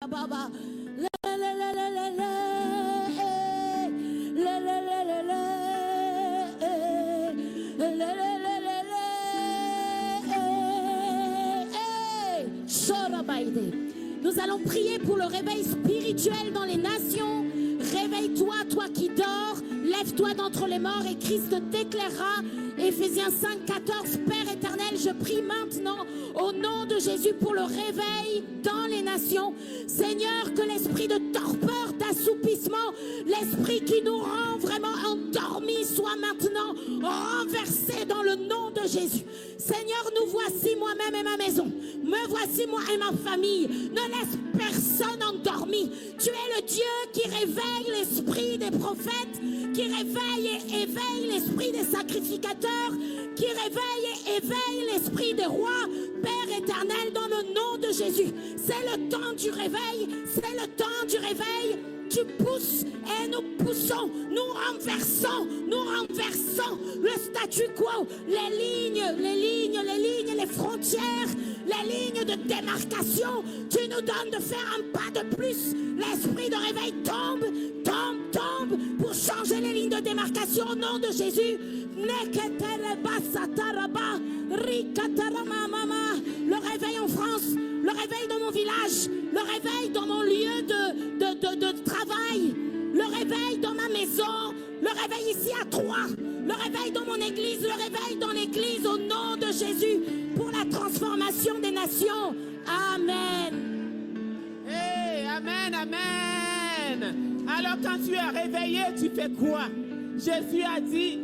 Baba. Nous allons prier pour le réveil spirituel dans les nations. Réveille-toi, toi qui dors. Lève-toi d'entre les morts et Christ t'éclairera. Éphésiens 5, 14. Père éternel, je prie maintenant au nom de Jésus pour le réveil dans les nations. Seigneur, que l'esprit de torpeur, d'assoupissement, l'esprit qui nous rend vraiment endormis soit maintenant renversé dans le nom de Jésus. Seigneur, nous voici moi-même et ma maison. Me voici moi et ma famille. Ne laisse personne endormi. Tu es le Dieu qui réveille l'esprit des prophètes, qui réveille et éveille l'esprit des sacrificateurs, qui réveille et éveille l'esprit des rois. Père éternel, dans le nom de Jésus, c'est le temps du réveil, c'est le temps du réveil. Tu pousses et nous poussons, nous renversons le statu quo, les frontières, les lignes de démarcation. Tu nous donnes de faire un pas de plus. L'esprit de réveil tombe pour changer les lignes de démarcation au nom de Jésus. Le réveil en France, le réveil dans mon village, le réveil dans mon lieu de travail, le réveil dans ma maison, le réveil ici à Troyes, le réveil dans mon église, le réveil dans l'église au nom de Jésus pour la transformation des nations. Amen. Hey, amen, amen. Alors quand tu es réveillé, tu fais quoi? Jésus a dit,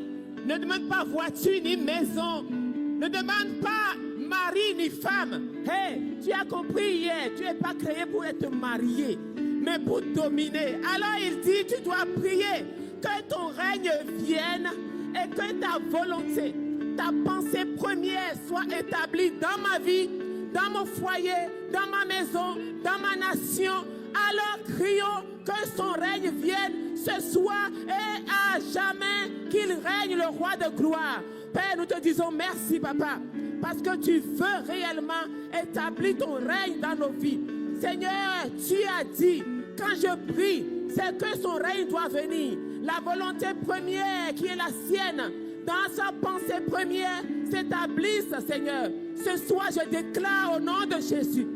ne demande pas voiture ni maison, ne demande pas mari ni femme. Hey, tu as compris hier, tu n'es pas créé pour être marié, mais pour dominer. Alors il dit, tu dois prier que ton règne vienne et que ta volonté, ta pensée première soit établie dans ma vie, dans mon foyer, dans ma maison, dans ma nation. Alors crions que son règne vienne ce soir et à jamais, qu'il règne le roi de gloire. Père, nous te disons merci, Papa, parce que tu veux réellement établir ton règne dans nos vies. Seigneur, tu as dit, quand je prie, c'est que son règne doit venir. La volonté première qui est la sienne, dans sa pensée première, s'établisse, Seigneur. Ce soir, je déclare au nom de Jésus,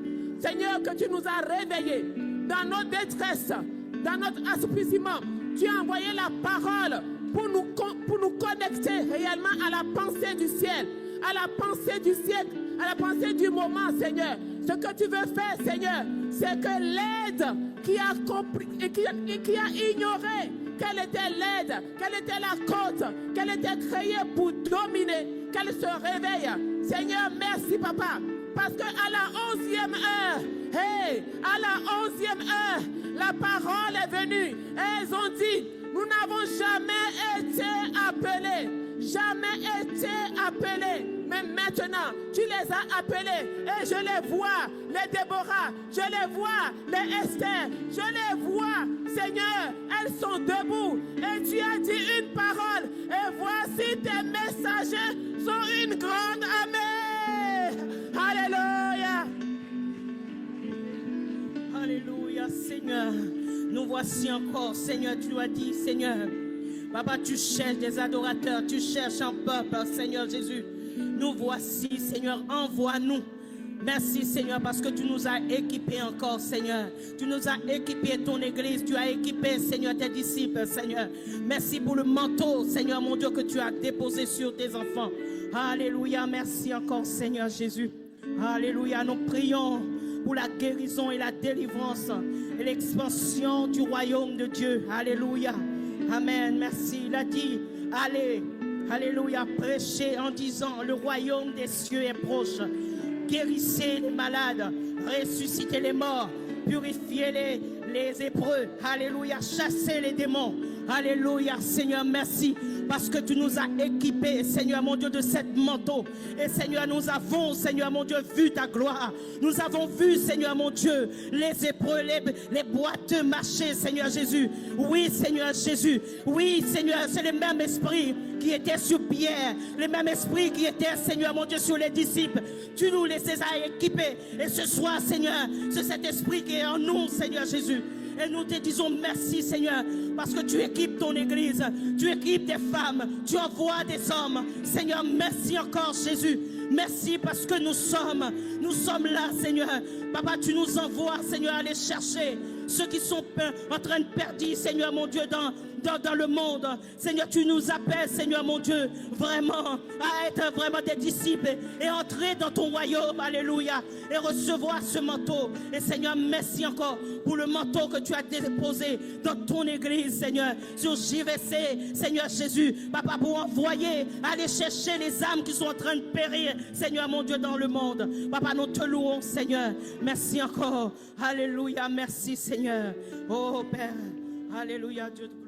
Seigneur, que tu nous as réveillés dans notre détresse, dans notre assoupissement. Tu as envoyé la parole pour nous connecter réellement à la pensée du ciel, à la pensée du siècle, à la pensée du moment, Seigneur. Ce que tu veux faire, Seigneur, c'est que l'aide qui a compris et qui a ignoré quelle était l'aide, quelle était la côte, qu'elle était créée pour dominer, qu'elle se réveille. Seigneur, merci, Papa, parce qu'à la 11e heure, à la 11e heure, la parole est venue et elles ont dit, nous n'avons jamais été appelés, mais maintenant, tu les as appelés et je les vois, les Déborah, je les vois, les Esther, je les vois, Seigneur, elles sont debout et tu as dit une parole et voici tes messagers sont une grande armée. Alléluia. Alléluia, Seigneur. Nous voici encore, Seigneur, tu as dit, Seigneur. Papa, tu cherches des adorateurs, tu cherches un peuple, Seigneur Jésus. Nous voici, Seigneur, envoie-nous. Merci, Seigneur, parce que tu nous as équipés encore, Seigneur. Tu nous as équipé ton église, tu as équipé, Seigneur, tes disciples, Seigneur. Merci pour le manteau, Seigneur, mon Dieu, que tu as déposé sur tes enfants. Alléluia, merci encore, Seigneur Jésus. Alléluia, nous prions pour la guérison et la délivrance et l'expansion du royaume de Dieu. Alléluia. Amen. Merci. Il a dit, allez, alléluia, prêchez en disant, le royaume des cieux est proche. Guérissez les malades, ressuscitez les morts, purifiez les hébreux. Alléluia, chassez les démons. Alléluia, Seigneur, merci. Parce que tu nous as équipés, Seigneur mon Dieu, de cette manteau. Et Seigneur, nous avons, Seigneur mon Dieu, vu ta gloire. Nous avons vu, Seigneur mon Dieu, les épreuves, les boiteux marcher, Seigneur Jésus. Oui, Seigneur Jésus. Oui, Seigneur, c'est le même esprit qui était sur Pierre. Le même esprit qui était, Seigneur mon Dieu, sur les disciples. Tu nous les as équipés. Et ce soir, Seigneur, c'est cet esprit qui est en nous, Seigneur Jésus. Et nous te disons merci, Seigneur, parce que tu équipes ton église, tu équipes des femmes, tu envoies des hommes. Seigneur, merci encore, Jésus. Merci parce que nous sommes là, Seigneur. Papa, tu nous envoies, Seigneur, aller chercher ceux qui sont en train de perdre, Seigneur mon Dieu, dans le monde. Seigneur, tu nous appelles, Seigneur mon Dieu, vraiment à être vraiment des disciples et entrer dans ton royaume, alléluia, et recevoir ce manteau. Et Seigneur, merci encore pour le manteau que tu as déposé dans ton église, Seigneur, sur JVC, Seigneur Jésus, Papa, pour envoyer, aller chercher les âmes qui sont en train de périr, Seigneur mon Dieu, dans le monde. Papa, nous te louons, Seigneur. Merci encore. Alléluia, merci, Seigneur. Oh Père, alléluia, Dieu de gloire.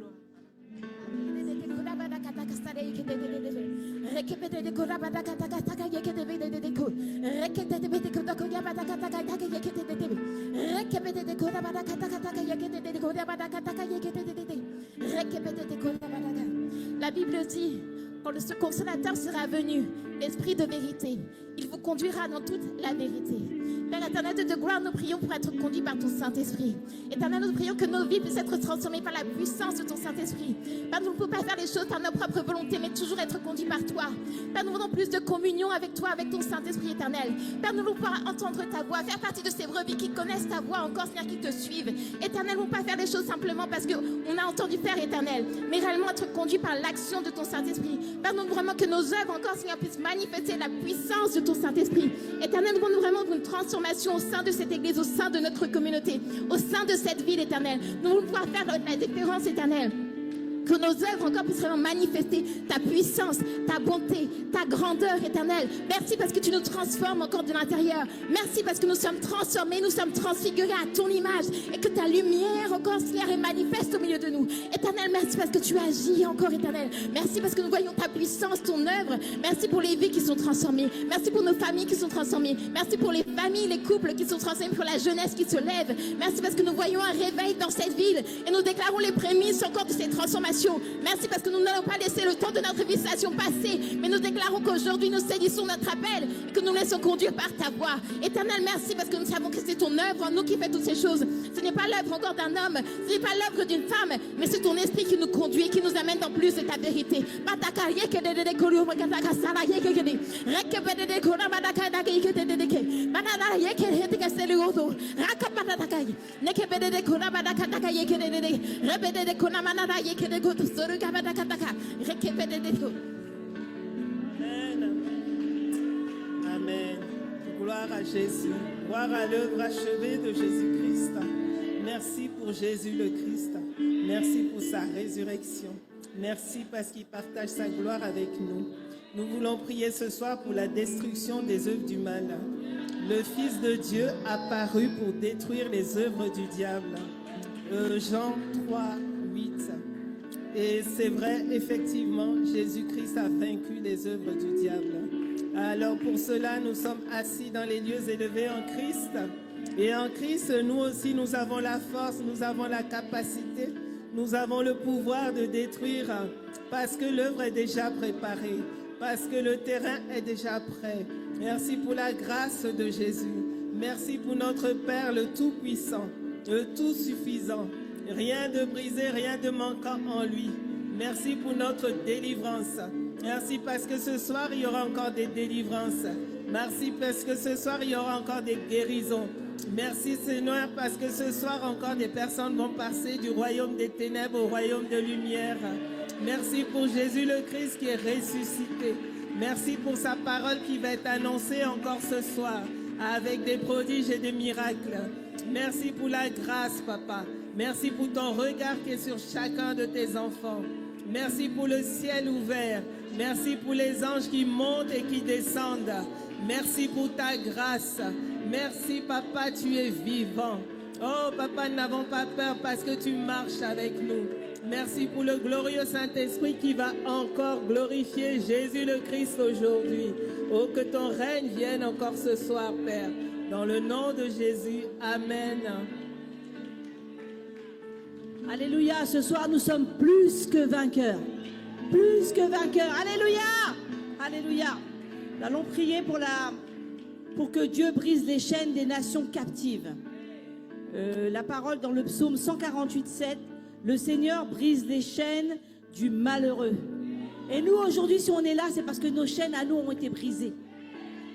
La Bible dit, quand le consolateur sera venu, l'Esprit de vérité, il vous conduira dans toute la vérité. Père éternel de gloire, nous prions pour être conduits par ton Saint-Esprit. Éternel, nous prions que nos vies puissent être transformées par la puissance de ton Saint-Esprit. Père, nous ne pouvons pas faire les choses par nos propres volontés, mais toujours être conduits par toi. Père, nous voulons plus de communion avec toi, avec ton Saint-Esprit éternel. Père, nous voulons pouvoir entendre ta voix, faire partie de ces brebis qui connaissent ta voix encore, Seigneur, qui te suivent. Éternel, nous ne pouvons pas faire les choses simplement parce qu'on a entendu Père éternel, mais réellement être conduits par l'action de ton Saint-Esprit. Père, nous voulons vraiment que nos œuvres encore, Seigneur, puissent manifester la puissance de ton Saint-Esprit. Éternel, nous voulons vraiment une transformation au sein de cette église, au sein de notre communauté, au sein de cette ville éternelle. Nous voulons pouvoir faire la différence éternelle. Que nos œuvres encore puissent vraiment manifester ta puissance, ta bonté, ta grandeur éternelle. Merci parce que tu nous transformes encore de l'intérieur. Merci parce que nous sommes transformés, nous sommes transfigurés à ton image et que ta lumière encore claire et manifeste au milieu de nous. Éternel, merci parce que tu agis encore, éternel. Merci parce que nous voyons ta puissance, ton œuvre. Merci pour les vies qui sont transformées. Merci pour nos familles qui sont transformées. Merci pour les familles, les couples qui sont transformés, pour la jeunesse qui se lève. Merci parce que nous voyons un réveil dans cette ville et nous déclarons les prémices encore de ces transformations. Merci parce que nous n'allons pas laisser le temps de notre visitation passer, mais nous déclarons qu'aujourd'hui nous saisissons notre appel et que nous laissons conduire par ta voix. Éternel, merci parce que nous savons que c'est ton œuvre en nous qui fait toutes ces choses. Ce n'est pas l'œuvre encore d'un homme, ce n'est pas l'œuvre d'une femme, mais c'est ton esprit qui nous conduit, qui nous amène dans plus de ta vérité. Amen. Amen. Gloire à Jésus. Gloire à l'œuvre achevée de Jésus-Christ. Merci pour Jésus le Christ. Merci pour sa résurrection. Merci parce qu'il partage sa gloire avec nous. Nous voulons prier ce soir pour la destruction des œuvres du mal. Le Fils de Dieu apparu pour détruire les œuvres du diable. Jean 3, 8. Et c'est vrai, effectivement, Jésus-Christ a vaincu les œuvres du diable. Alors pour cela, nous sommes assis dans les lieux élevés en Christ. Et en Christ, nous aussi, nous avons la force, nous avons la capacité, nous avons le pouvoir de détruire parce que l'œuvre est déjà préparée, parce que le terrain est déjà prêt. Merci pour la grâce de Jésus. Merci pour notre Père, le Tout-Puissant, le Tout-Suffisant. Rien de brisé, rien de manquant en lui. Merci pour notre délivrance. Merci parce que ce soir, il y aura encore des délivrances. Merci parce que ce soir, il y aura encore des guérisons. Merci Seigneur parce que ce soir, encore des personnes vont passer du royaume des ténèbres au royaume de lumière. Merci pour Jésus le Christ qui est ressuscité. Merci pour sa parole qui va être annoncée encore ce soir avec des prodiges et des miracles. Merci pour la grâce, Papa. Merci pour ton regard qui est sur chacun de tes enfants. Merci pour le ciel ouvert. Merci pour les anges qui montent et qui descendent. Merci pour ta grâce. Merci, Papa, tu es vivant. Oh, Papa, nous n'avons pas peur parce que tu marches avec nous. Merci pour le glorieux Saint-Esprit qui va encore glorifier Jésus le Christ aujourd'hui. Oh, que ton règne vienne encore ce soir, Père. Dans le nom de Jésus, Amen. Alléluia, ce soir nous sommes plus que vainqueurs. Plus que vainqueurs. Alléluia. Alléluia. Nous allons prier pour que Dieu brise les chaînes des nations captives. La parole dans le psaume 148:7, le Seigneur brise les chaînes du malheureux. Et nous aujourd'hui, si on est là, c'est parce que nos chaînes à nous ont été brisées.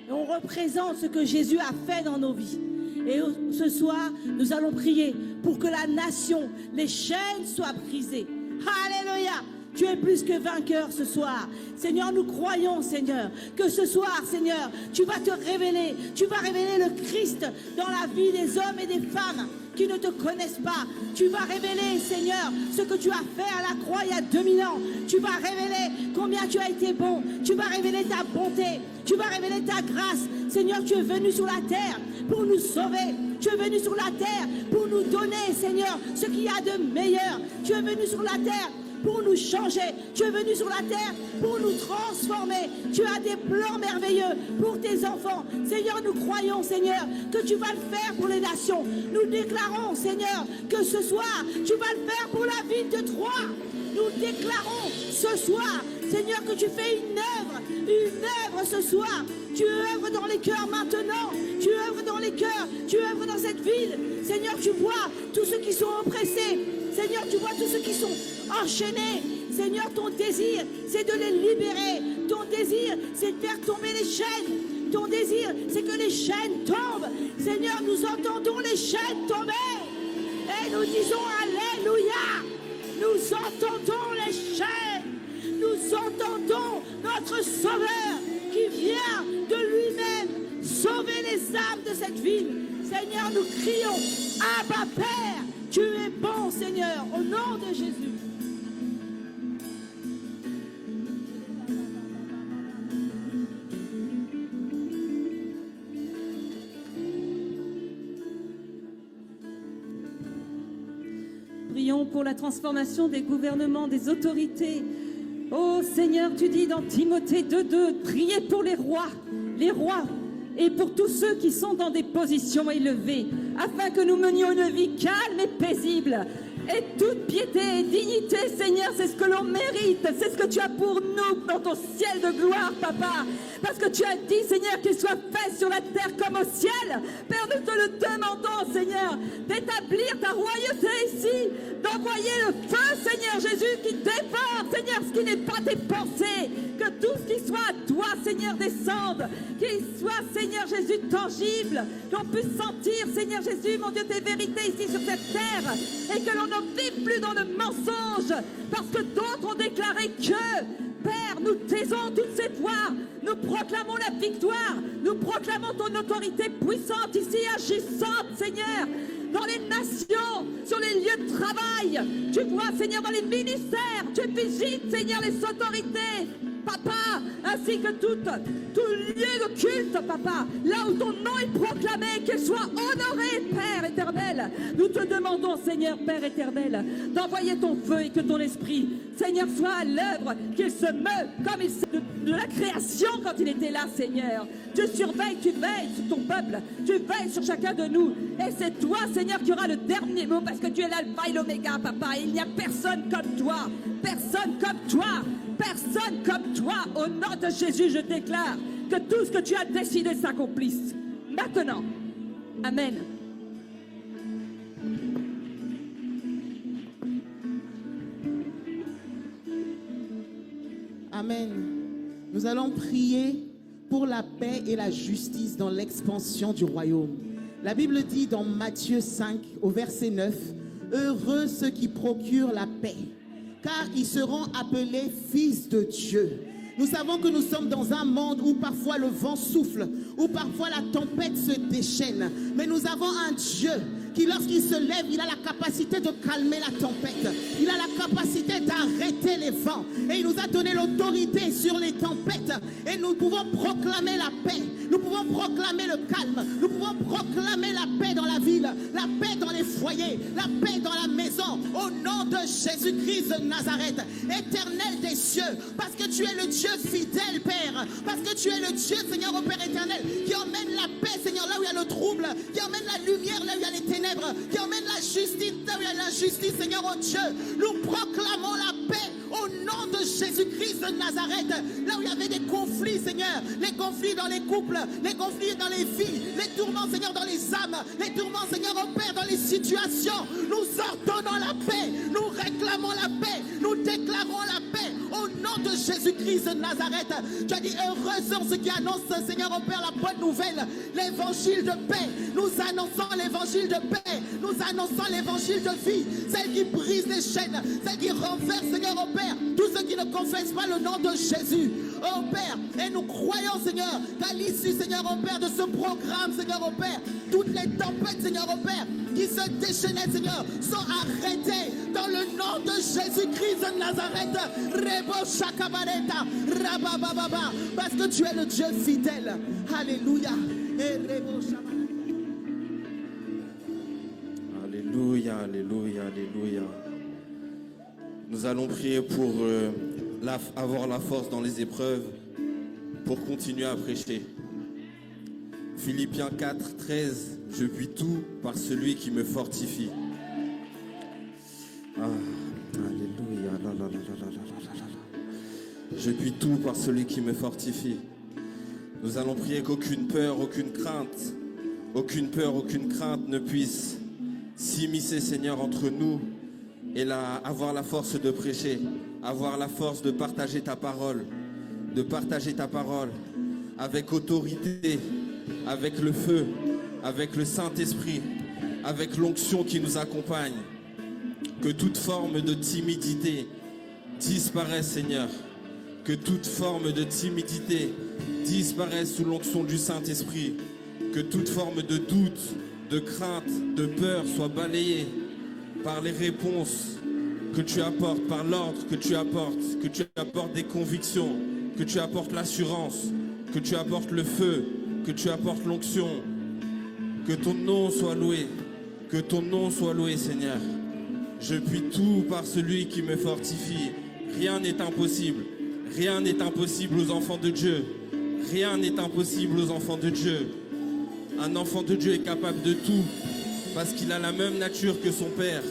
Et on représente ce que Jésus a fait dans nos vies. Et ce soir, nous allons prier pour que la nation, les chaînes soient brisées. Alléluia. Tu es plus que vainqueur ce soir. Seigneur, nous croyons, Seigneur, que ce soir, Seigneur, tu vas te révéler. Tu vas révéler le Christ dans la vie des hommes et des femmes qui ne te connaissent pas. Tu vas révéler, Seigneur, ce que tu as fait à la croix il y a 2000 ans. Tu vas révéler combien tu as été bon. Tu vas révéler ta bonté. Tu vas révéler ta grâce. Seigneur, tu es venu sur la terre pour nous sauver. Tu es venu sur la terre pour nous donner, Seigneur, ce qu'il y a de meilleur. Tu es venu sur la terre pour nous changer. Tu es venu sur la terre pour nous transformer. Tu as des plans merveilleux pour tes enfants. Seigneur, nous croyons, Seigneur, que tu vas le faire pour les nations. Nous déclarons, Seigneur, que ce soir, tu vas le faire pour la ville de Troyes. Nous déclarons ce soir, Seigneur, que tu fais une œuvre ce soir. Tu œuvres dans les cœurs maintenant. Tu œuvres dans les cœurs. Tu œuvres dans cette ville. Seigneur, tu vois tous ceux qui sont oppressés. Seigneur, tu vois tous ceux qui sont enchaînés. Seigneur, ton désir, c'est de les libérer. Ton désir, c'est de faire tomber les chaînes. Ton désir, c'est que les chaînes tombent. Seigneur, nous entendons les chaînes tomber. Et nous disons Alléluia. Nous entendons les chaînes. Nous entendons notre Sauveur qui vient de lui-même sauver les âmes de cette ville. Seigneur, nous crions Abba Père. Tu es bon, Seigneur, au nom de Jésus. Prions pour la transformation des gouvernements, des autorités. Oh Seigneur, tu dis dans Timothée 2:2, priez pour les rois, et pour tous ceux qui sont dans des positions élevées, afin que nous menions une vie calme et paisible. Et toute piété et dignité, Seigneur, c'est ce que l'on mérite. C'est ce que tu as pour nous dans ton ciel de gloire, Papa. Parce que tu as dit, Seigneur, qu'il soit fait sur la terre comme au ciel. Père, nous te le demandons, Seigneur, d'établir ta royauté ici, d'envoyer le feu, Seigneur Jésus, qui dévore, Seigneur, ce qui n'est pas tes pensées. Que tout ce qui soit à toi, Seigneur, descende. Qu'il soit, Seigneur Jésus, tangible. Qu'on puisse sentir, Seigneur Jésus, mon Dieu, tes vérités ici sur cette terre. Et que l'on ne vive plus dans le mensonge. Parce que d'autres ont déclaré que, Père, nous taisons toutes ces voix. Nous proclamons la victoire. Nous proclamons ton autorité puissante ici, agissante, Seigneur. Dans les nations, sur les lieux de travail. Tu vois, Seigneur, dans les ministères. Tu visites, Seigneur, les autorités. Papa, ainsi que tout lieu de culte, Papa, là où ton nom est proclamé, qu'il soit honoré, Père éternel. Nous te demandons, Seigneur, Père éternel, d'envoyer ton feu et que ton esprit, Seigneur, soit à l'œuvre, qu'il se meut comme il s'est de la création quand il était là, Seigneur. Tu surveilles, tu veilles sur ton peuple, tu veilles sur chacun de nous. Et c'est toi, Seigneur, qui aura le dernier mot, parce que tu es l'alpha et l'oméga, Papa. Et il n'y a personne comme toi, personne comme toi. Personne comme toi, au nom de Jésus, je déclare que tout ce que tu as décidé s'accomplisse. Maintenant. Amen. Amen. Nous allons prier pour la paix et la justice dans l'expansion du royaume. La Bible dit dans Matthieu 5, au verset 9, « Heureux ceux qui procurent la paix, car ils seront appelés fils de Dieu. » Nous savons que nous sommes dans un monde où parfois le vent souffle, où parfois la tempête se déchaîne. Mais nous avons un Dieu qui, lorsqu'il se lève, il a la capacité de calmer la tempête. Il a la capacité d'arrêter les vents. Et il nous a donné l'autorité sur les tempêtes. Et nous pouvons proclamer la paix. Nous pouvons proclamer le calme. Nous pouvons proclamer la paix dans la ville, la paix dans les foyers, la paix dans la maison. Au nom de Jésus-Christ de Nazareth, éternel des cieux, parce que tu es le Dieu fidèle, Père, parce que tu es le Dieu, Seigneur, au Père éternel, qui emmène la paix, Seigneur, là où il y a le trouble, qui emmène la lumière là où il y a les ténèbres, qui emmène la justice là où il y a l'injustice, Seigneur, oh Dieu. Nous proclamons la paix au nom de Jésus-Christ de Nazareth, là où il y avait des conflits, Seigneur, les conflits dans les couples, les conflits dans les vies, les tourments, Seigneur, dans les âmes, les tourments, Seigneur, au Père, dans les situations. Nous ordonnons la paix, nous réclamons la paix, nous déclarons la paix au nom de Jésus-Christ de Nazareth. Tu as dit, heureux sont ceux qui annoncent, Seigneur, au Père, la bonne nouvelle, l'évangile de paix. Nous annonçons l'évangile de paix, nous annonçons l'évangile de vie, celle qui brise les chaînes, celle qui renverse, Seigneur, au Père, tous ceux qui ne confessent pas le nom de Jésus, oh Père. Et nous croyons, Seigneur, qu'à l'issue, Seigneur, au Père, de ce programme, Seigneur, au Père, toutes les tempêtes, Seigneur, au Père, qui se déchaînaient, Seigneur, sont arrêtées dans le nom de Jésus-Christ de Nazareth. Rebo Shakabareta, Rabababa, parce que tu es le Dieu fidèle. Alléluia. Et Rebo Shakabareta. Alléluia, alléluia, alléluia. Nous allons prier pour avoir la force dans les épreuves, pour continuer à prêcher. Philippiens 4, 13, je puis tout par celui qui me fortifie. Ah, alléluia, la, la, la, la, la, la, la. Je puis tout par celui qui me fortifie. Nous allons prier qu'aucune peur, aucune crainte ne puisse s'immiscer, Seigneur, entre nous et avoir la force de prêcher, avoir la force de partager ta parole avec autorité, avec le feu, avec le Saint-Esprit, avec l'onction qui nous accompagne. Que toute forme de timidité disparaisse, Seigneur. Que toute forme de timidité disparaisse sous l'onction du Saint-Esprit. Que toute forme de doute, de crainte, de peur soit balayée par les réponses que tu apportes, par l'ordre que tu apportes des convictions, que tu apportes l'assurance, que tu apportes le feu, que tu apportes l'onction. Que ton nom soit loué, Seigneur. Je puis tout par celui qui me fortifie. Rien n'est impossible aux enfants de Dieu. Rien n'est impossible aux enfants de Dieu. Un enfant de Dieu est capable de tout parce qu'il a la même nature que son Père.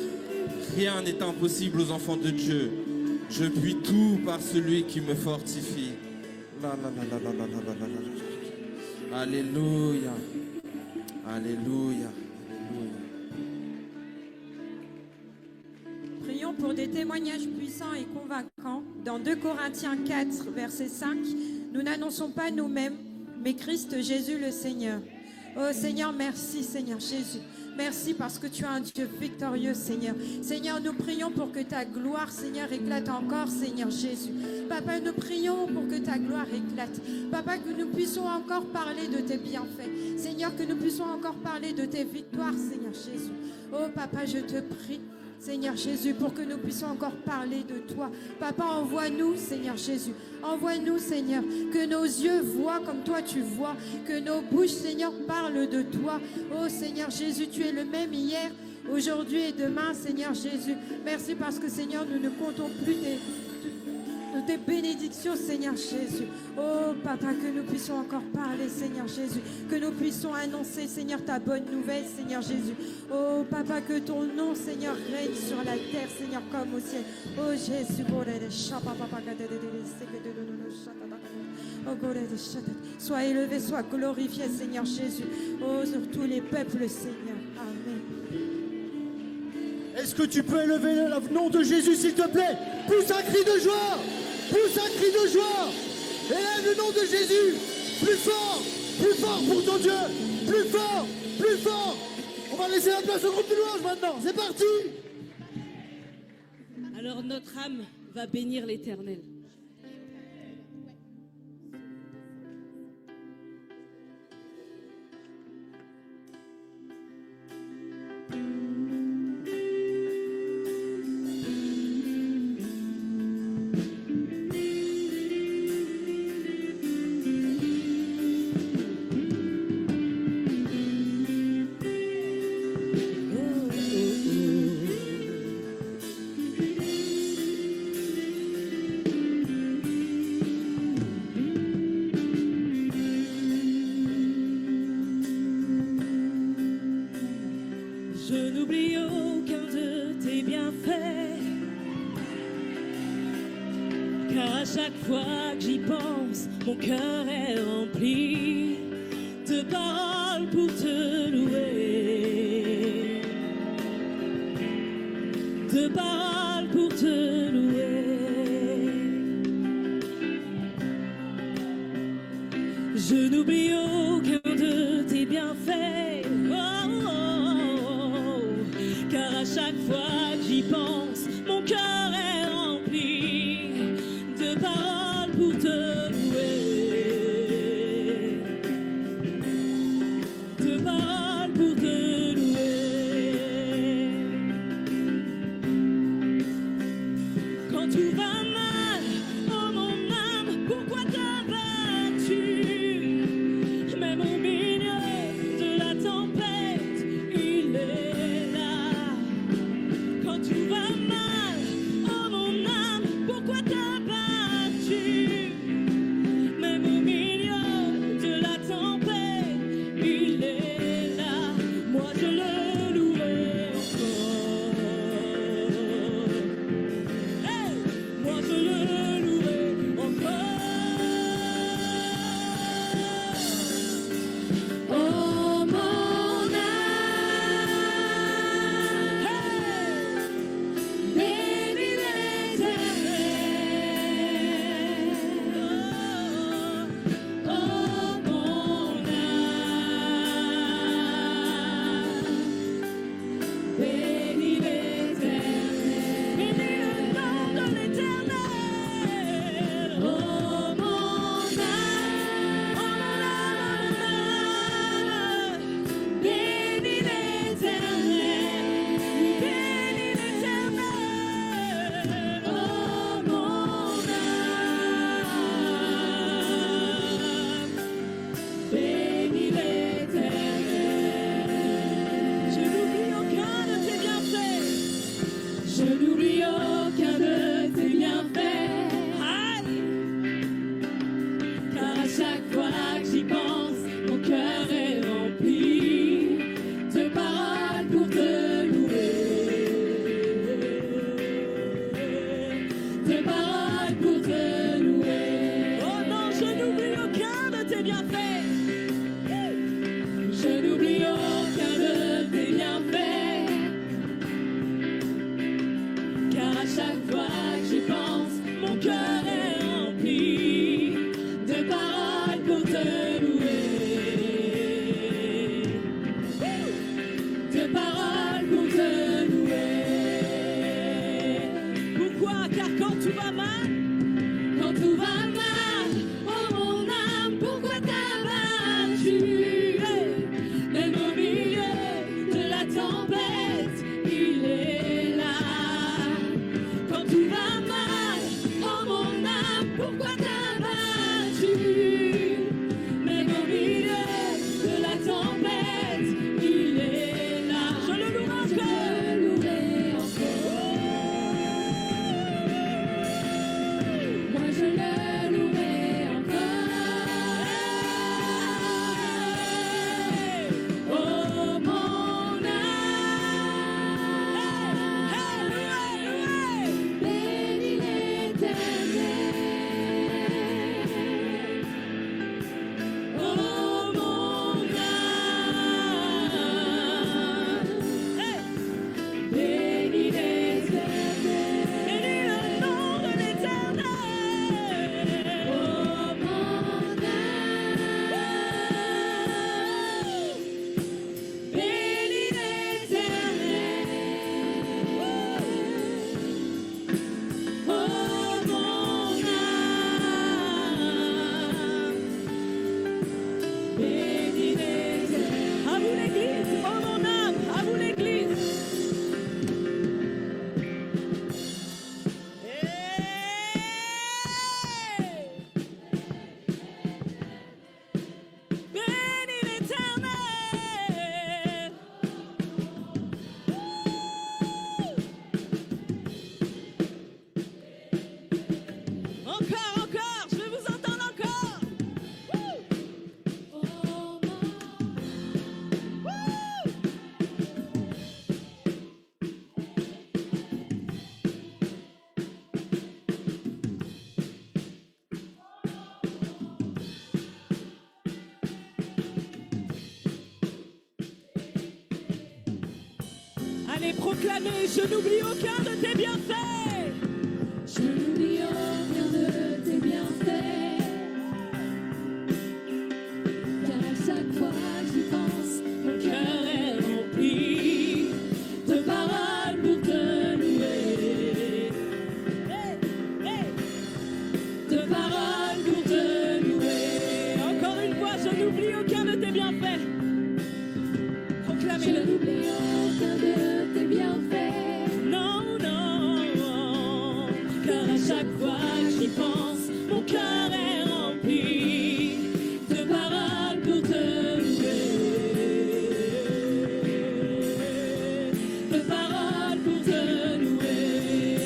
Rien n'est impossible aux enfants de Dieu. Je puis tout par celui qui me fortifie. Alléluia. Alléluia. Prions pour des témoignages puissants et convaincants. Dans 2 Corinthiens 4, verset 5, nous n'annonçons pas nous-mêmes, mais Christ Jésus le Seigneur. Oh Seigneur, merci Seigneur Jésus. Merci parce que tu es un Dieu victorieux, Seigneur. Seigneur, nous prions pour que ta gloire, Seigneur, éclate encore, Seigneur Jésus. Papa, nous prions pour que ta gloire éclate. Papa, que nous puissions encore parler de tes bienfaits. Seigneur, que nous puissions encore parler de tes victoires, Seigneur Jésus. Oh Papa, je te prie, Seigneur Jésus, pour que nous puissions encore parler de toi. Papa, envoie-nous, Seigneur Jésus. Envoie-nous, Seigneur, que nos yeux voient comme toi tu vois, que nos bouches, Seigneur, parlent de toi. Oh, Seigneur Jésus, tu es le même hier, aujourd'hui et demain, Seigneur Jésus. Merci parce que, Seigneur, nous ne comptons plus de tes bénédictions, Seigneur Jésus. Oh, Papa, que nous puissions encore parler, Seigneur Jésus. Que nous puissions annoncer, Seigneur, ta bonne nouvelle, Seigneur Jésus. Oh, Papa, que ton nom, Seigneur, règne sur la terre, Seigneur, comme au ciel. Oh, Jésus. Sois élevé, sois glorifié, Seigneur Jésus. Oh, sur tous les peuples, Seigneur. Amen. Est-ce que tu peux élever le nom de Jésus, s'il te plaît? Pousse un cri de joie! Pousse un cri de joie! Élève le nom de Jésus! Plus fort pour ton Dieu! Plus fort! Plus fort! On va laisser la place au groupe de louange maintenant. C'est parti! Alors notre âme va bénir l'Éternel. Je n'oublie aucun de tes bienfaits, car à chaque fois que j'y pense, mon cœur est rempli de paroles pour te louer, de paroles pour te louer. Je n'oublie aucun de tes bienfaits, car à chaque fois que j'y pense, mon cœur est rempli de paroles pour te louer, de paroles pour te louer. Quand tout va mal, oh mon âme, pourquoi t'abattu? Même au milieu de la tempête, il est là. Quand tout va mal, oh mon âme, pourquoi t'as battu? Même au milieu de la tempête, il est Allez, proclamez, je n'oublie aucun de tes bienfaits. Je n'oublie aucun de tes bienfaits. Car à chaque fois que j'y pense, mon cœur est rempli de paroles pour te louer. De paroles pour te louer. Encore une fois, je n'oublie aucun de tes bienfaits. Je Proclamez-le. n'oublie aucun de tes bienfaits. Non, non, car à chaque fois que j'y pense, mon cœur est rempli de paroles pour te louer. De paroles pour te louer.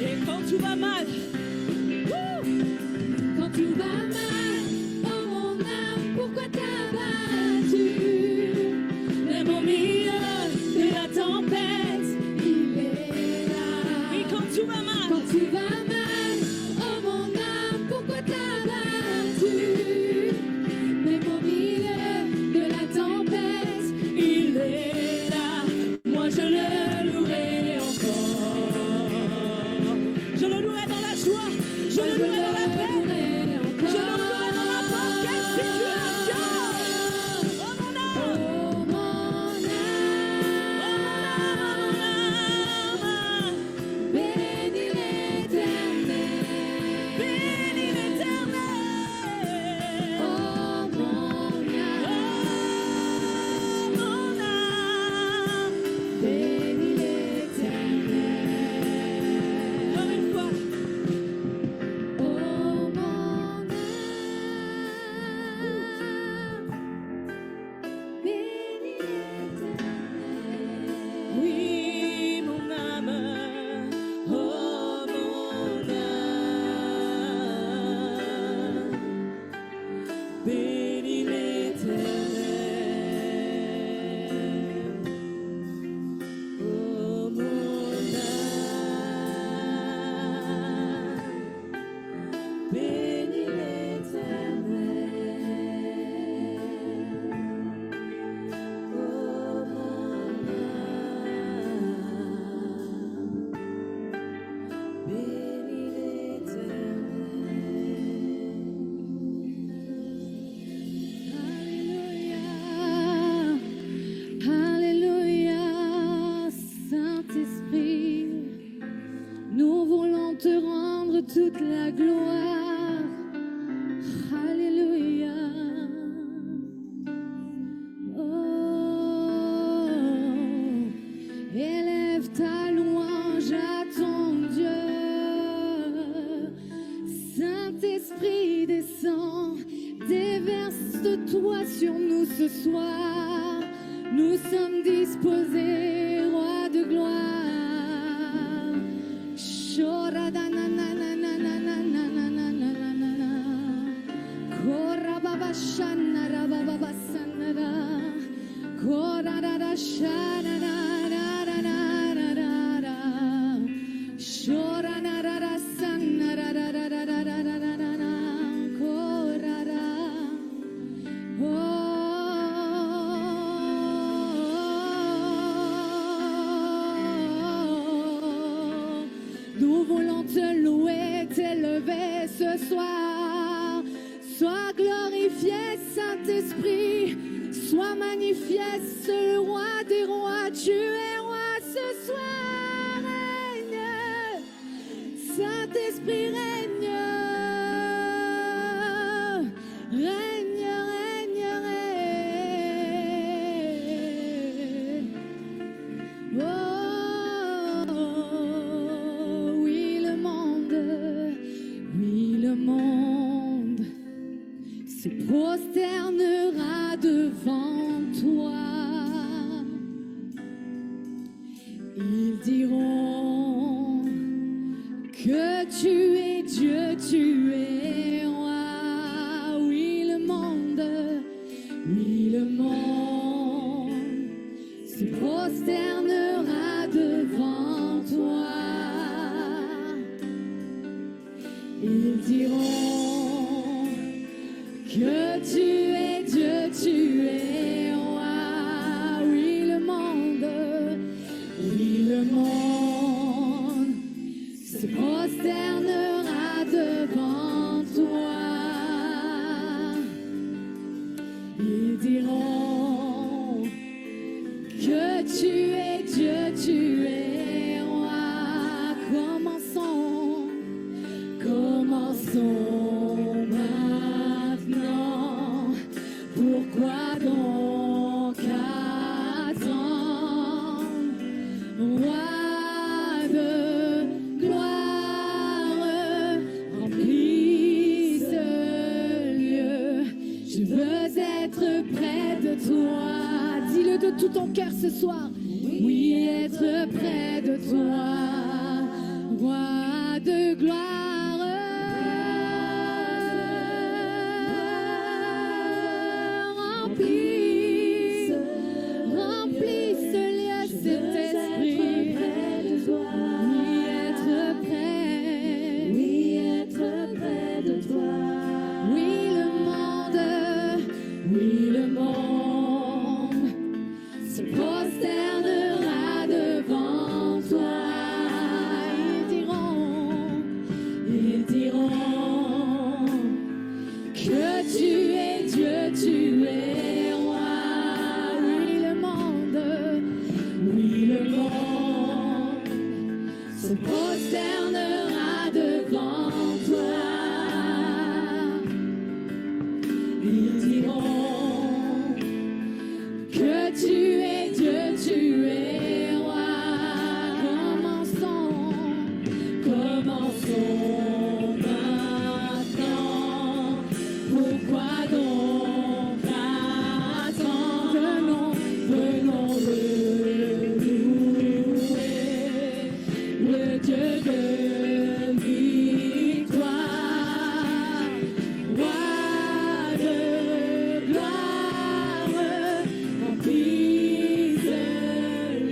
Et quand tout va mal, Quand tout va mal, oh mon âme, pourquoi t'as battu? même au milieu de la tempête, Il est là. et quand tout va mal, Quand tout va mal, oh mon âme, pourquoi t'as battu? Même au milieu de la tempête, il est là. Moi je le louerai encore. Je le louerai dans la joie, je le louerai dans la paix, je le louerai dans n'importe quelle situation. Oh mon âme, oh mon âme, bénis l'Éternel. bénis l'Éternel. Oh mon âme, bénis l'Éternel. Encore une fois, Oh mon âme, bénis l'Éternel. oui mon âme, oh mon âme, bénis l'Éternel. Oh mon âme, bénis l'Éternel. Oh mon âme, bénis l'Éternel. Alléluia, Alléluia, Saint-Esprit, nous voulons te rendre toute la gloire. Alléluia. Oh, élève ta louange à ton Dieu. Saint-Esprit, descend, déverse-toi sur nous ce soir. Nous sommes disposés, roi de gloire. Shoradanananananananananana. Korababashanarabababasanara. Korararashanarararararara. Shoranararasanararararararara. Korara. Oh, nous voulons te louer, t'élever ce soir. Sois glorifié, Saint-Esprit. Sois magnifié, ce roi des rois. Tu es roi ce soir. Règne, Saint-Esprit, règne. Règne, règne, règne. Oh, oui, le monde se prosternera devant toi. Ils diront que tu es Dieu, tu es roi. Oui, le monde se prosternera devant toi. Ils diront que tu es Dieu, tu es roi. Oui, le monde Ils diront que tu es Dieu, tu es roi. Commençons maintenant. Pourquoi donc attendre? Roi de gloire, remplis ce lieu. Je veux être près de toi. Dis-le de tout ton cœur ce soir. Oui, être près de toi. Roi de gloire. Remplis ce lieu, cet esprit. Oui, être près. Oui, être près de toi. Oui, le monde se prosternera devant toi. Ils diront que tu es Dieu, tu es roi. Oui, le monde se prosternera devant toi. Ils diront que tu es Dieu, tu es roi. Commençons maintenant. Pourquoi donc attendre? Venons le louer, le Dieu de victoire, roi de gloire, remplis ce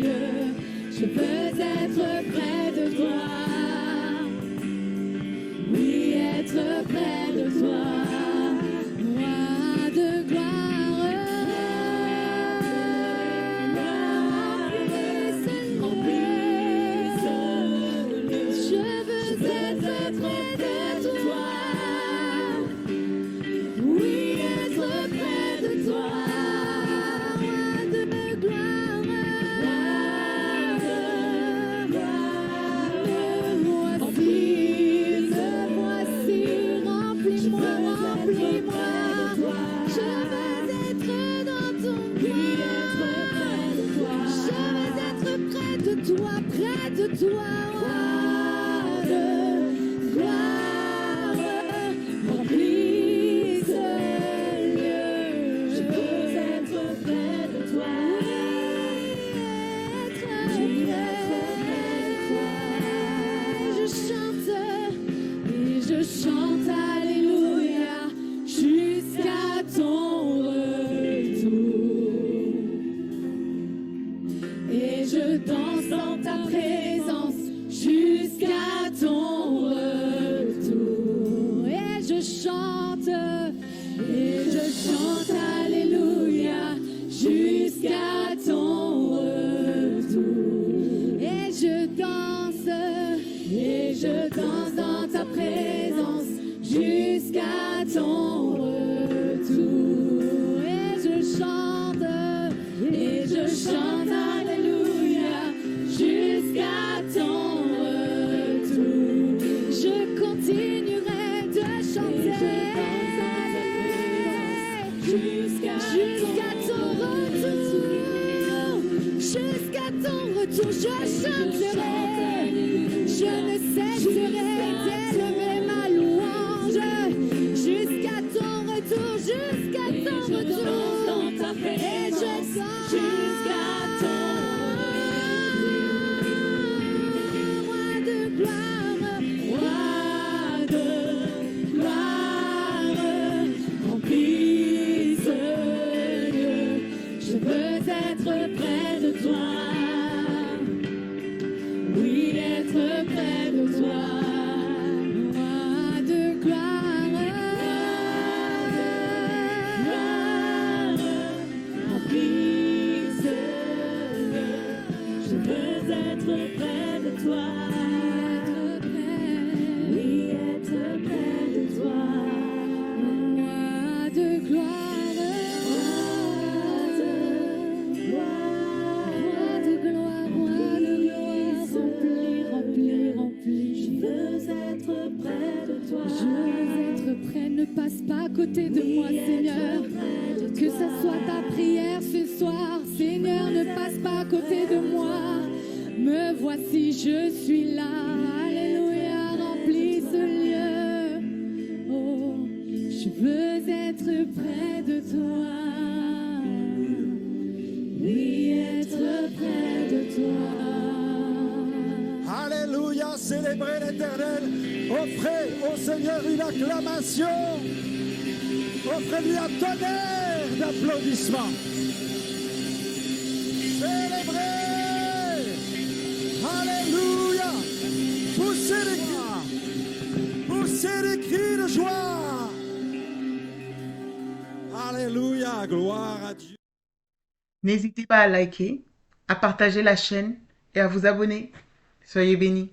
lieu. Je veux être près de toi. Oui, être près de toi. Roi de gloire, remplis ce lieu. Je veux être près de toi. Oui, être près de toi. Roi de gloire, voici, remplis-moi. Je veux être dans ton cœur. Je veux être près de toi, près de toi. Roi de gloire, remplis ce lieu. Je veux être près de toi. Je chante Alléluia jusqu'à ton retour. Et je danse dans ta présence jusqu'à ton retour. Et je chante Alléluia jusqu'à ton retour. Et je danse dans ta présence jusqu'à ton retour. Et je chante Alléluia jusqu'à ton retour. Je continuerai de chanter jusqu'à ton retour. Jusqu'à ton retour, je chanterai. Je ne cesserai d'élever ma louange jusqu'à ton retour, jusqu'à ton retour. Et je sors jusqu'à ton roi de gloire, remplis ce lieu. Je veux être près de toi. Oui, être près de toi. Roi de gloire, remplis ce lieu. Je veux être près de toi. Oui, être près de toi. Roi de gloire, côté de moi, Seigneur. Que ce soit ta prière ce soir, Seigneur, ne passe pas à côté de moi. Me voici, je suis là. Alléluia, remplis ce lieu. Oh, je veux être près de toi. Oui, être près de toi. Alléluia, célébrez l'Éternel. Offrez au Seigneur une acclamation. Offrez-lui un tonnerre d'applaudissements. Célébrez. Alléluia. Poussez les cris. Poussez les cris de joie. Alléluia, gloire à Dieu. N'hésitez pas à liker, à partager la chaîne et à vous abonner. Soyez bénis.